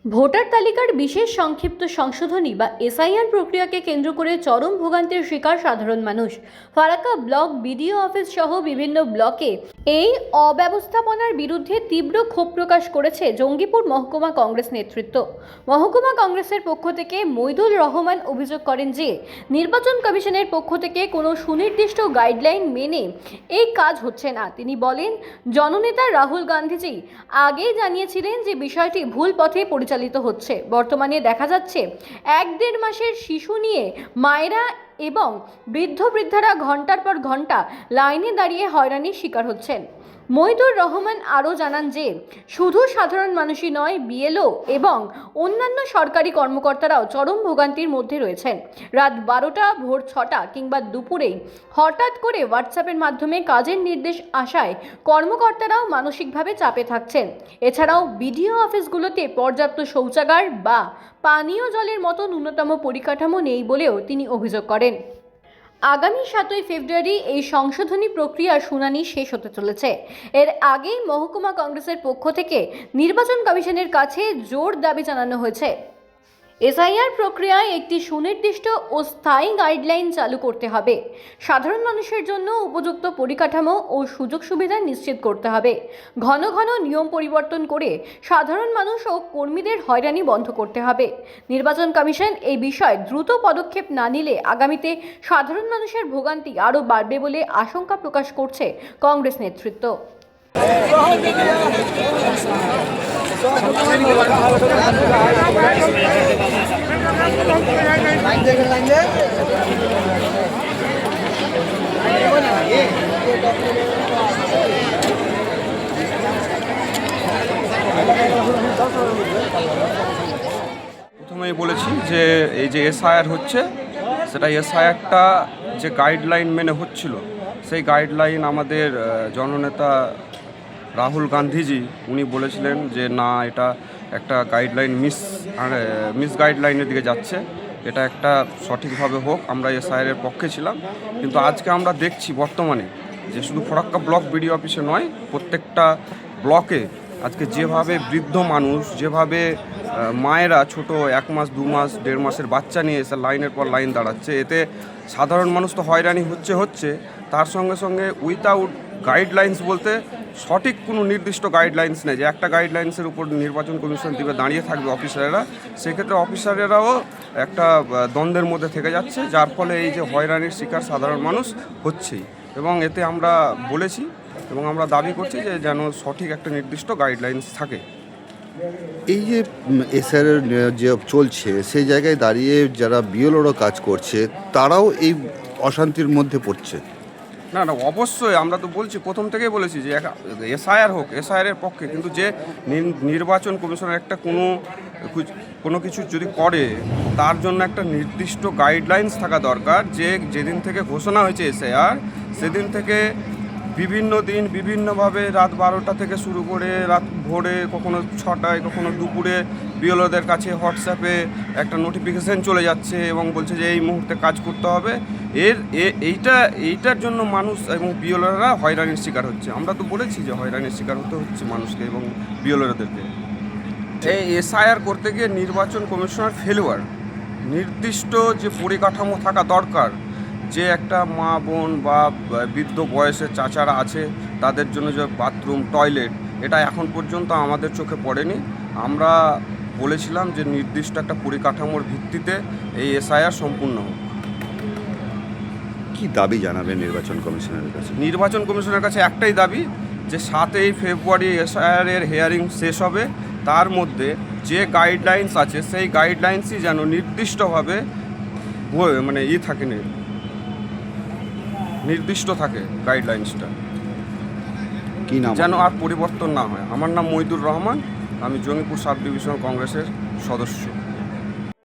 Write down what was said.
Voter তালিকার বিশেষ সংক্ষিপ্ত সংশোধনী বা এসআইআর প্রক্রিয়াকে কেন্দ্র করে চরম ভোগান্তির শিকার সাধারণ মানুষ। ফারাক্কা ব্লক বিডিও অফিস সহ বিভিন্ন ব্লকে এই অব্যবস্থাপনার বিরুদ্ধে তীব্র ক্ষোভ প্রকাশ করেছে জঙ্গিপুর মহকুমা কংগ্রেস নেতৃত্ব। মহকুমা কংগ্রেসের পক্ষ থেকে মইদুর রহমান অভিযোগ করেন যে নির্বাচন কমিশনের পক্ষ থেকে কোনো সুনির্দিষ্ট গাইডলাইন মেনে এই কাজ হচ্ছে না। তিনি বলেন, জননেতা রাহুল গান্ধীজি আগেই জানিয়েছিলেন যে বিষয়টি ভুল পথে পরিচালিত হচ্ছে। বর্তমানে দেখা যাচ্ছে 1-1.5 মাসের শিশু নিয়ে মায়েরা এবং বৃদ্ধরা ঘন্টার পর ঘন্টা লাইনে দাঁড়িয়ে হয়রানির শিকার হচ্ছেন। মইদুর রহমান আরও জানান যে শুধু সাধারণ মানুষই নয়, বিএলও এবং অন্যান্য সরকারি কর্মকর্তারাও চরম ভোগান্তির মধ্যে রয়েছেন। রাত 12টা, ভোর 6টা কিংবা দুপুরেই হঠাৎ করে হোয়াটসঅ্যাপের মাধ্যমে কাজের নির্দেশ আসায় কর্মকর্তারাও মানসিকভাবে চাপে থাকছেন। এছাড়াও বিডিও অফিসগুলোতে পর্যাপ্ত শৌচাগার বা পানীয় জলের মতো ন্যূনতম পরিকাঠামো নেই বলেও তিনি অভিযোগ করেন। আগামী 7ই ফেব্রুয়ারি এই সংশোধনী প্রক্রিয়ার শুনানি শেষ হতে চলেছে। এর আগেই মহকুমা কংগ্রেসের পক্ষ থেকে নির্বাচন কমিশনের কাছে জোর দাবি জানানো হয়েছে, এসআইআর প্রক্রিয়ায় একটি সুনির্দিষ্ট ও স্থায়ী গাইডলাইন চালু করতে হবে। সাধারণ মানুষের জন্য উপযুক্ত পরিকাঠামো ও সুযোগ সুবিধা নিশ্চিত করতে হবে। ঘন ঘন নিয়ম পরিবর্তন করে সাধারণ মানুষ ও কর্মীদের হয়রানি বন্ধ করতে হবে। নির্বাচন কমিশন এই বিষয়ে দ্রুত পদক্ষেপ না নিলে আগামীতে সাধারণ মানুষের ভোগান্তি আরও বাড়বে বলে আশঙ্কা প্রকাশ করছে কংগ্রেস নেতৃত্ব। প্রথমেই বলেছি যে এই যে এসআইআর হচ্ছে, সেটা এসআইআরটা যে গাইডলাইন মেনে হচ্ছিল, সেই গাইডলাইন আমাদের জননেতা রাহুল গান্ধীজি উনি বলেছিলেন যে না, এটা একটা গাইডলাইন মিস গাইডলাইনের দিকে যাচ্ছে, এটা একটা সঠিকভাবে হোক। আমরা এসআইআরের পক্ষে ছিলাম, কিন্তু আজকে আমরা দেখছি বর্তমানে যে শুধু ফরাক্কা ব্লক বিডিও অফিসে নয়, প্রত্যেকটা ব্লকে আজকে যেভাবে বৃদ্ধ মানুষ, যেভাবে মায়েরা ছোট 1 মাস 2 মাস 1.5 মাসের বাচ্চা নিয়ে এসে লাইনের পর লাইন দাঁড়াচ্ছে, এতে সাধারণ মানুষ তো হয়রানি হচ্ছে। তার সঙ্গে সঙ্গে উইথাউট গাইডলাইন্স বলতে সঠিক কোনো নির্দিষ্ট গাইডলাইন্স নেই যে একটা গাইডলাইন্সের উপর নির্বাচন কমিশন দিকে দাঁড়িয়ে থাকবে অফিসারেরা। সেক্ষেত্রে অফিসারেরাও একটা দ্বন্দ্বের মধ্যে থেকে যাচ্ছে, যার ফলে এই যে হয়রানির শিকার সাধারণ মানুষ হচ্ছেই। এবং এতে আমরা বলেছি এবং আমরা দাবি করছি যে যেন সঠিক একটা নির্দিষ্ট গাইডলাইন্স থাকে। এই যে এসআইআর যে চলছে, সেই জায়গায় দাঁড়িয়ে যারা বিএলওরা কাজ করছে তারাও এই অশান্তির মধ্যে পড়ছে। না, অবশ্যই আমরা তো বলছি, প্রথম থেকেই বলেছি যে এসআইআর হোক, এসআইআরের পক্ষে, কিন্তু যে নির্বাচন কমিশনের একটা কোনো কিছু যদি করে তার জন্য একটা নির্দিষ্ট গাইডলাইন্স থাকা দরকার। যে যেদিন থেকে ঘোষণা হয়েছে এসআইআর, সেদিন থেকে বিভিন্ন দিন বিভিন্নভাবে রাত 12টা থেকে শুরু করে রাত ভোরে, কখনো 6টায়, কখনো দুপুরে বিএলওদের কাছে হোয়াটসঅ্যাপে একটা নোটিফিকেশান চলে যাচ্ছে এবং বলছে যে এই মুহূর্তে কাজ করতে হবে। এইটার জন্য মানুষ এবং বিএলওরা হয়রানির শিকার হচ্ছে। আমরা তো বলেছি যে হয়রানির শিকার হচ্ছে মানুষকে এবং বিএলওদেরকে। এই এসআইআর করতে গিয়ে নির্বাচন কমিশনার ফেলুয়ার, নির্দিষ্ট যে পরিকাঠামো থাকা দরকার, যে একটা মা বোন বা বৃদ্ধ বয়সের চাচারা আছে তাদের জন্য যে বাথরুম, টয়লেট, এটা এখন পর্যন্ত আমাদের চোখে পড়েনি। আমরা বলেছিলাম যে নির্দিষ্ট একটা পরিকাঠামোর ভিত্তিতে এই এসআইআর সম্পূর্ণ হোক। কি দাবি জানাবেন নির্বাচন কমিশনের কাছে? নির্বাচন কমিশনের কাছে একটাই দাবি যে 7ই ফেব্রুয়ারি এসআইআরের হিয়ারিং শেষ হবে, তার মধ্যে যে গাইডলাইন্স আছে সেই গাইডলাইন্সই যেন নির্দিষ্টভাবে নির্দিষ্ট থাকে গাইডলাইন্সটা, কি নাম, যেন আর পরিবর্তন না হয়। আমার নাম মইদুর রহমান, আমি জঙ্গিপুর সাব ডিভিশন কংগ্রেসের সদস্য।